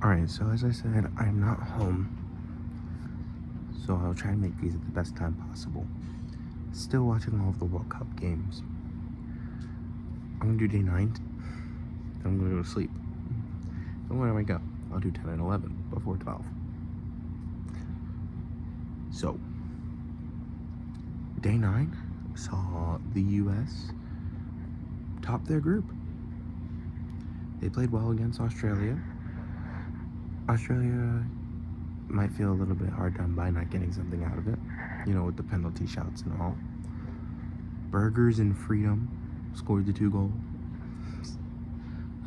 Alright, so as I said, I'm not home, so I'll try and make these at the best time possible. Still watching all of the World Cup games. I'm gonna do day 9, then I'm gonna go to sleep. Then when I wake up, I'll do 10 and 11 before 12. So, day 9 saw the US top their group. They played well against Australia. Australia might feel a little bit hard done by not getting something out of it, with the penalty shouts and all. Burgers and Freedom scored the 2 goals.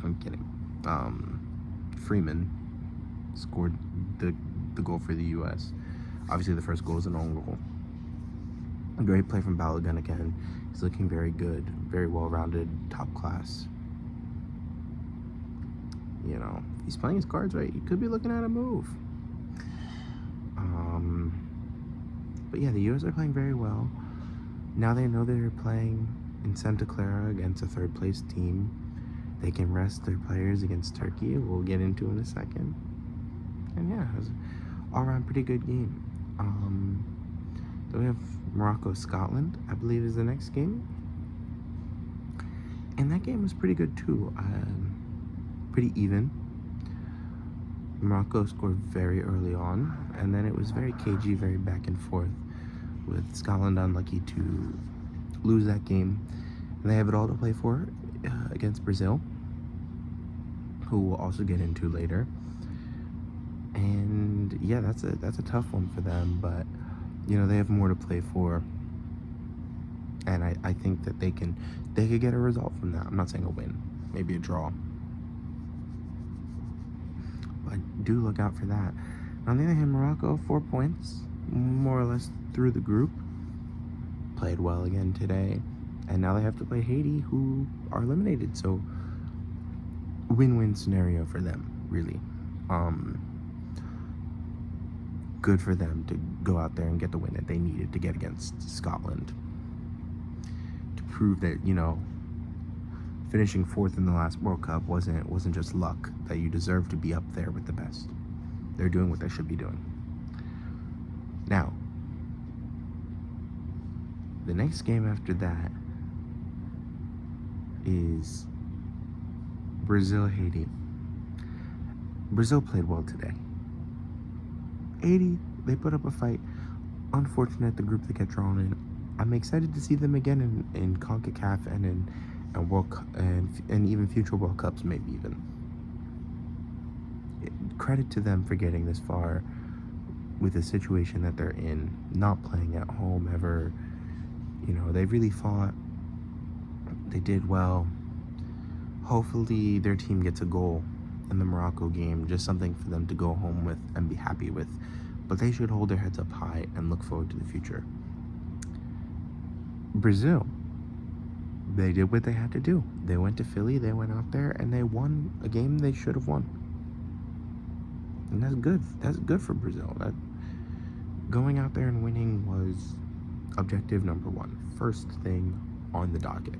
I'm kidding. Freeman scored the goal for the US. Obviously, the first goal is an own goal. A great play from Balogun again. He's looking very good, very well-rounded, top class. He's playing his cards right. He could be looking at a move. But yeah, the US are playing very well. Now they know they're playing in Santa Clara against a third-place team. They can rest their players against Turkey. We'll get into in a second. And yeah, it was an all-around pretty good game. Then we have Morocco-Scotland, I believe, is the next game. And that game was pretty good too. Pretty even. Morocco scored very early on, and then it was very cagey, very back and forth, with Scotland unlucky to lose that game. And they have it all to play for against Brazil, who we'll also get into later. And yeah, that's a tough one for them, but they have more to play for, and I think that they could get a result from that. I'm not saying a win, maybe a draw, but do look out for that. On the other hand, Morocco, 4 points, more or less through the group, played well again today, and now they have to play Haiti, who are eliminated. So win-win scenario for them, really. Good for them to go out there and get the win that they needed to get against Scotland, to prove that finishing 4th in the last World Cup wasn't just luck, that you deserve to be up there with the best. They're doing what they should be doing. Now, the next game after that is Brazil-Haiti. Brazil played well today. Haiti, they put up a fight. Unfortunate the group they get drawn in. I'm excited to see them again in CONCACAF and in World Cup, and even future World Cups, maybe even. Credit to them for getting this far with the situation that they're in, not playing at home ever. They really fought. They did well. Hopefully their team gets a goal in the Morocco game, just something for them to go home with and be happy with. But they should hold their heads up high and look forward to the future. Brazil, they did what they had to do. They went to Philly, they went out there, and they won a game they should have won. And that's good. That's good for Brazil. That going out there and winning was objective number 1. First thing on the docket.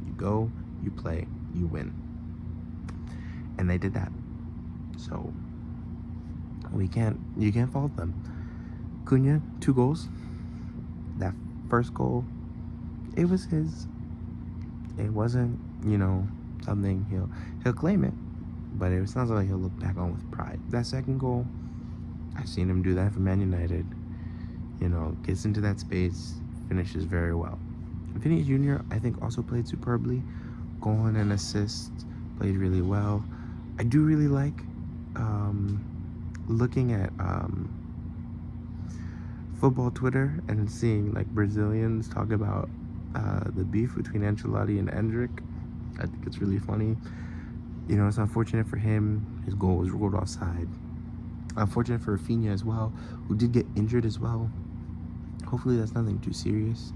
You go, you play, you win. And they did that. So you can't fault them. Cunha, 2 goals. That first goal, it was his. It wasn't, something he'll claim it, but it sounds like he'll look back on with pride. That second goal, I've seen him do that for Man United. Gets into that space, finishes very well. Vinny Jr., I think, also played superbly. Goal and an assist, played really well. I do really like looking at football Twitter and seeing Brazilians talk about the beef between Ancelotti and Endrick. I think it's really funny. It's unfortunate for him. His goal was ruled offside. Unfortunate for Rafinha as well, who did get injured as well. Hopefully that's nothing too serious.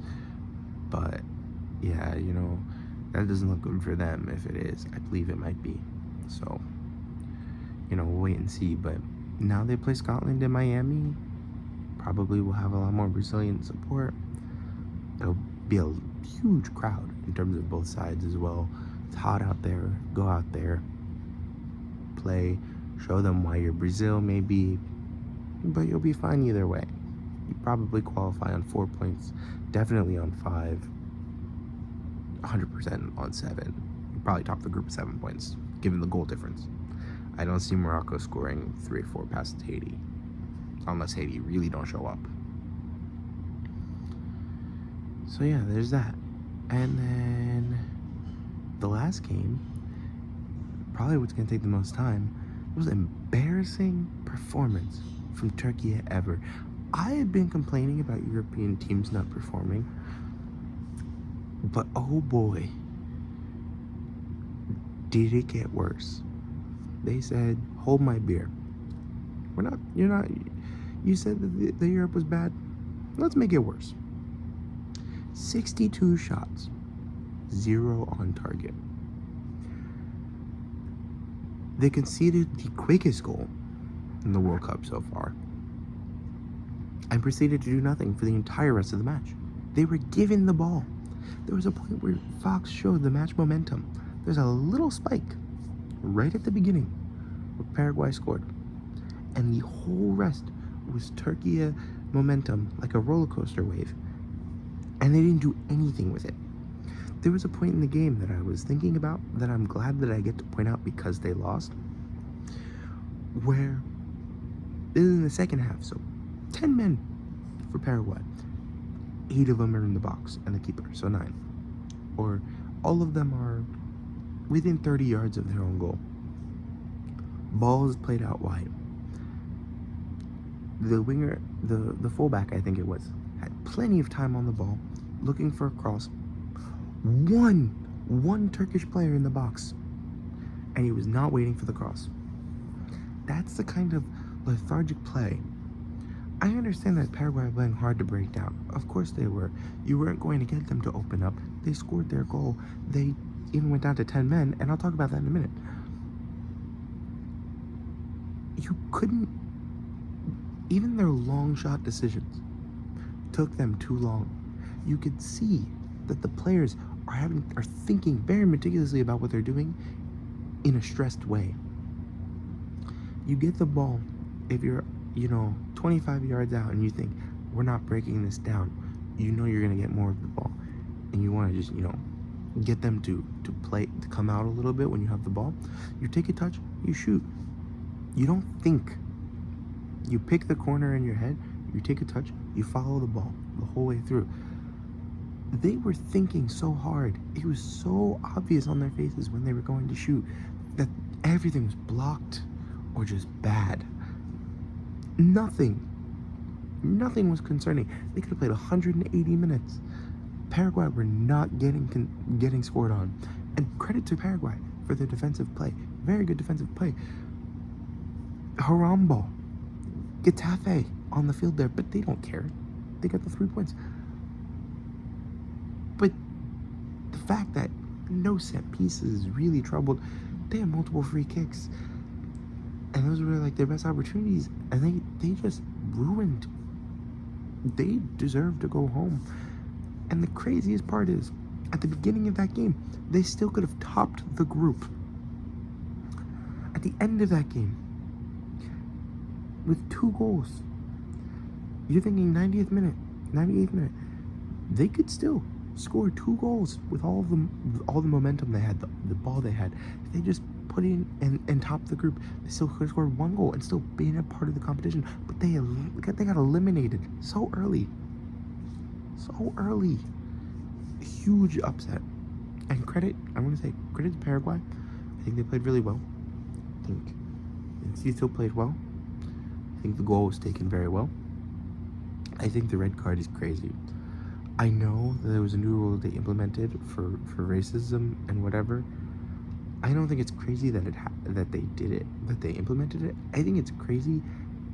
But yeah, that doesn't look good for them. If it is, I believe it might be. So, we'll wait and see. But now they play Scotland in Miami. Probably will have a lot more Brazilian support. It'll be a huge crowd in terms of both sides as well. It's hot out there. Go out there, play, Show them why you're Brazil, maybe, but you'll be fine either way. You probably qualify on 4 points, definitely on 5, 100% on 7. You probably top the group with 7 points, given the goal difference. I don't see Morocco scoring 3 or 4 past Haiti, unless Haiti really don't show up. So yeah, there's that. And then the last game, probably what's going to take the most time, was an embarrassing performance from Turkey ever. I had been complaining about European teams not performing, but oh boy, did it get worse. They said, hold my beer. You said that the Europe was bad. Let's make it worse. 62 shots, 0 on target. They conceded the quickest goal in the World Cup so far and proceeded to do nothing for the entire rest of the match. They were given the ball. There was a point where Fox showed the match momentum. There's a little spike right at the beginning where Paraguay scored. And the whole rest was Turkey momentum, like a roller coaster wave. And they didn't do anything with it. There was a point in the game that I was thinking about that I'm glad that I get to point out because they lost, where in the second half, so 10 men for Paraguay, 8 of them are in the box and the keeper, so 9. Or all of them are within 30 yards of their own goal. Ball is played out wide. The winger, the fullback, I think it was, had plenty of time on the ball, looking for a cross. One Turkish player in the box, and he was not waiting for the cross. That's the kind of lethargic play. I understand that Paraguay were playing hard to break down. Of course they were. You weren't going to get them to open up. They scored their goal. They even went down to 10 men, and I'll talk about that in a minute. You couldn't, even their long shot decisions took them too long. You could see that the players are thinking very meticulously about what they're doing in a stressed way. You get the ball, if you're 25 yards out and you think, we're not breaking this down, you know you're going to get more of the ball. And you want to just, get them to come out a little bit when you have the ball. You take a touch, you shoot. You don't think. You pick the corner in your head, you take a touch, you follow the ball the whole way through. They were thinking so hard. It was so obvious on their faces when they were going to shoot that everything was blocked or just bad. Nothing was concerning. They could have played 180 minutes. Paraguay were not getting scored on. And credit to Paraguay for their defensive play. Very good defensive play. Harambo, Getafe on the field there, but they don't care. They got the 3 points. But the fact that no set pieces really troubled, they had multiple free kicks. And those were like their best opportunities. And they just ruined. They deserve to go home. And the craziest part is, at the beginning of that game, they still could have topped the group. At the end of that game, with 2 goals, you're thinking 98th minute, they could still score 2 goals with all the momentum they had, the ball they had. If they just put in and top the group, they still could have scored 1 goal and still being a part of the competition. But they got eliminated so early. Huge upset. And I'm going to say credit to Paraguay. I think they played really well. I think Encito played well. I think the goal was taken very well. I think the red card is crazy. I know that there was a new rule they implemented for racism and whatever. I don't think it's crazy that they did it, that they implemented it. I think it's crazy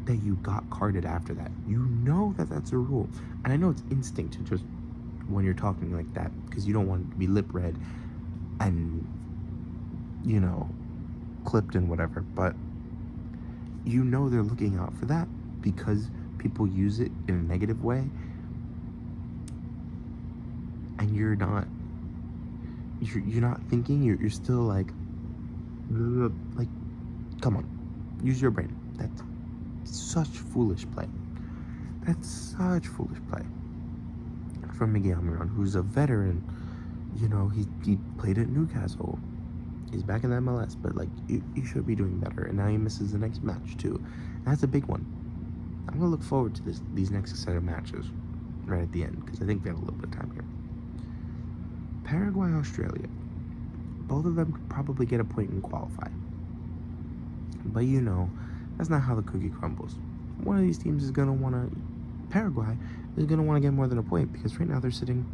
that you got carded after that. You know that that's a rule. And I know it's instinct to just, when you're talking like that, because you don't want to be lip read and, clipped and whatever. But they're looking out for that because people use it in a negative way. And you're not thinking, you're still like, come on, Use your brain. That's such foolish play. That's such foolish play from Miguel Almiron, who's a veteran. You know, he played at Newcastle. He's back in the MLS, but like you should be doing better. And now he misses the next match too. And that's a big one. I'm gonna look forward to these next set of matches right at the end because I think we have a little bit of time here. Paraguay, Australia. Both of them could probably get a point and qualify. But you know, that's not how the cookie crumbles. One of these teams is gonna wanna Paraguay is gonna want to get more than a point because right now they're sitting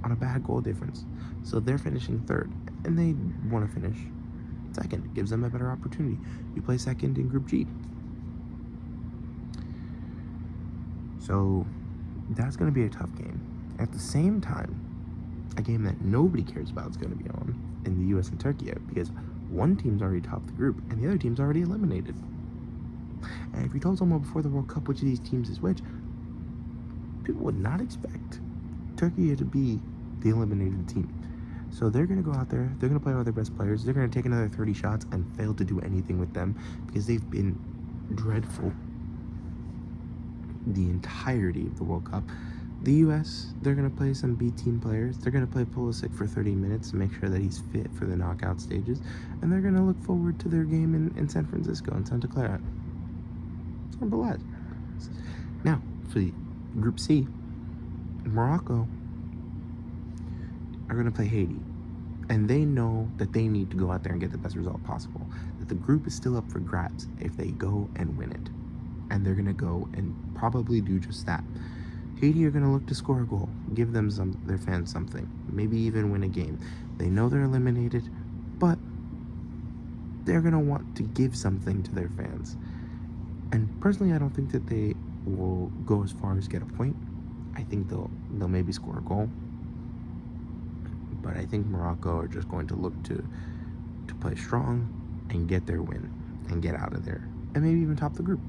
on a bad goal difference. So they're finishing third and they want to finish second. It gives them a better opportunity. You play second in Group G. So that's going to be a tough game. At the same time, a game that nobody cares about is going to be on in the U.S. and Turkey because one team's already topped the group and the other team's already eliminated. And if you told someone before the World Cup which of these teams is which, people would not expect Turkey to be the eliminated team. So they're going to go out there, they're going to play all their best players, they're going to take another 30 shots and fail to do anything with them because they've been dreadful the entirety of the World Cup. The U.S., they're going to play some B-team players. They're going to play Pulisic for 30 minutes to make sure that he's fit for the knockout stages. And they're going to look forward to their game in San Francisco and Santa Clara. Simple as. Now, for the Group C, Morocco are going to play Haiti. And they know that they need to go out there and get the best result possible. That the group is still up for grabs if they go and win it. And they're going to go and probably do just that. Haiti are going to look to score a goal, give them their fans something, maybe even win a game. They know they're eliminated, but they're going to want to give something to their fans. And personally, I don't think that they will go as far as get a point. I think they'll maybe score a goal. But I think Morocco are just going to look to play strong and get their win and get out of there and maybe even top the group.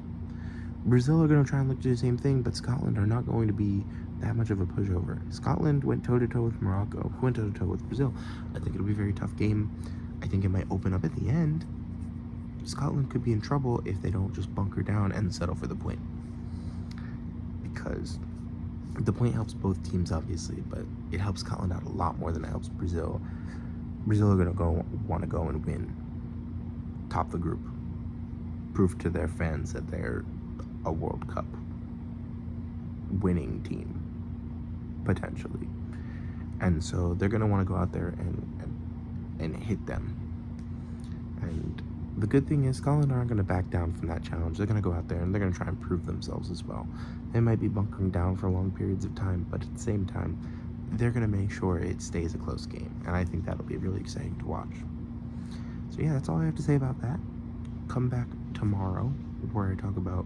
Brazil are going to try and look to do the same thing, but Scotland are not going to be that much of a pushover. Scotland went toe-to-toe with Morocco, who went toe-to-toe with Brazil. I think it'll be a very tough game. I think it might open up at the end. Scotland could be in trouble if they don't just bunker down and settle for the point. Because the point helps both teams, obviously, but it helps Scotland out a lot more than it helps Brazil. Brazil are going to want to go and win, top the group, prove to their fans that they're a World Cup winning team, potentially. And so they're going to want to go out there and hit them. And the good thing is Scotland aren't going to back down from that challenge. They're going to go out there and they're going to try and prove themselves as well. They might be bunkering down for long periods of time, but at the same time, they're going to make sure it stays a close game. And I think that'll be really exciting to watch. So yeah, that's all I have to say about that. Come back tomorrow where I talk about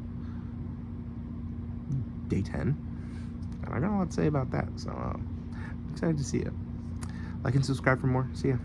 Day 10. And I got a lot to say about that, so I'm excited to see it. Like and subscribe for more. See ya.